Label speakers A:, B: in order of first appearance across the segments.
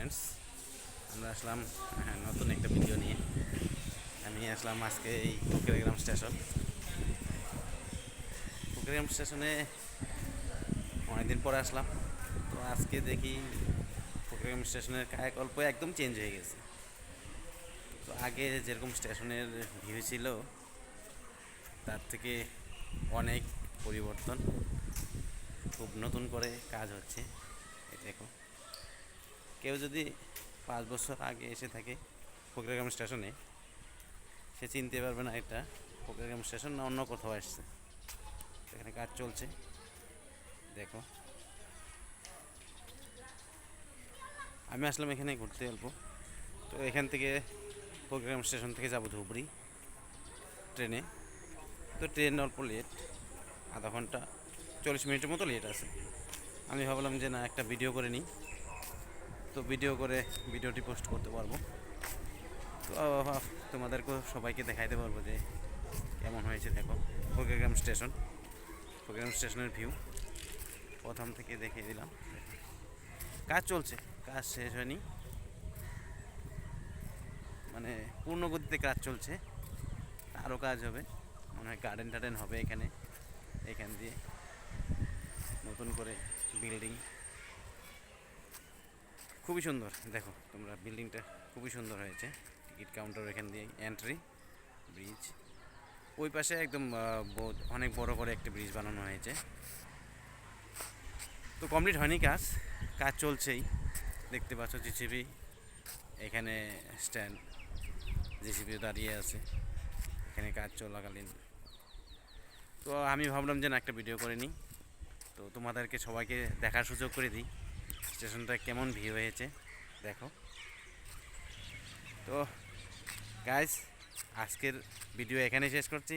A: Friends, আমরা আসলাম নতুন একটা ভিডিও নিয়ে। আমি আসলাম আজকে এই কুকিরাগ্রাম স্টেশনে অনেকদিন পরে আসলাম। তো আজকে দেখি কুকিরাগ্রাম স্টেশনের কায়াকল্প একদম চেঞ্জ হয়ে গেছে। তো আগে যেরকম স্টেশনের ভিউ ছিল তার থেকে অনেক পরিবর্তন, খুব নতুন করে কাজ হচ্ছে। এই দেখো, কেউ যদি 5 বছর আগে এসে থাকে ফকিরগাম স্টেশনে, সে চিনতে পারবে না এটা ফকিরগাম স্টেশন না অন্য কোথাও আসছে। এখানে কাজ চলছে, দেখো। আমি আসলাম এখানে ঘুরতে অল্প। তো এখান থেকে ফকিরগাম স্টেশন থেকে যাব ধুবড়ি ট্রেনে। তো ট্রেন অল্প লেট, আধা ঘন্টা 40 মিনিটের মতো লেট আছে। আমি ভাবলাম যে না, একটা ভিডিও করে নিই। তো ভিডিওটি পোস্ট করতে পারবো। তো তোমাদেরকেও সবাইকে দেখাইতে পারবো যে কেমন হয়েছে। দেখো, ফকিরগাম স্টেশনের ভিউ প্রথম থেকে দেখিয়ে দিলাম। কাজ চলছে, কাজ শেষ হয়নি, মানে পূর্ণ গতিতে কাজ চলছে। আরও কাজ হবে, মনে হয় গার্ডেন টার্ডেন হবে এখান দিয়ে নতুন করে বিল্ডিং। খুবই সুন্দর, দেখো তোমরা, বিল্ডিংটা খুবই সুন্দর হয়েছে। টিকিট কাউন্টার এখান দিয়ে এন্ট্রি, ব্রিজ ওই পাশে একদম অনেক বড় করে একটা ব্রিজ বানানো হয়েছে। তো কমপ্লিট হয়নি কাজ, কাজ চলছেই। দেখতে পাচ্ছ জিসিবি, এখানে স্ট্যান্ড, জিসিবি দাঁড়িয়ে আছে এখানে কাজ চলাকালীন। তো আমি ভাবলাম যে না, একটা ভিডিও করে নিই। তো তোমাদেরকে সবাইকে দেখার সুযোগ করে দিই স্টেশনটা কেমন ভিউ হয়েছে, দেখো। তো গাইস, আজকের ভিডিও এখানেই শেষ করছি,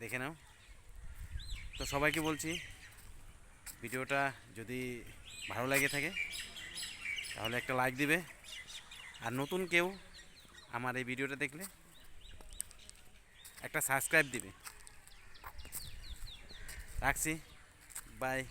A: দেখে নাও। তো সবাইকে বলছি, ভিডিওটা যদি ভালো লাগে থাকে তাহলে একটা লাইক দিবে, আর নতুন কেউ আমার এই ভিডিওটা দেখলে একটা সাবস্ক্রাইব দিবে। রাখছি, বাই।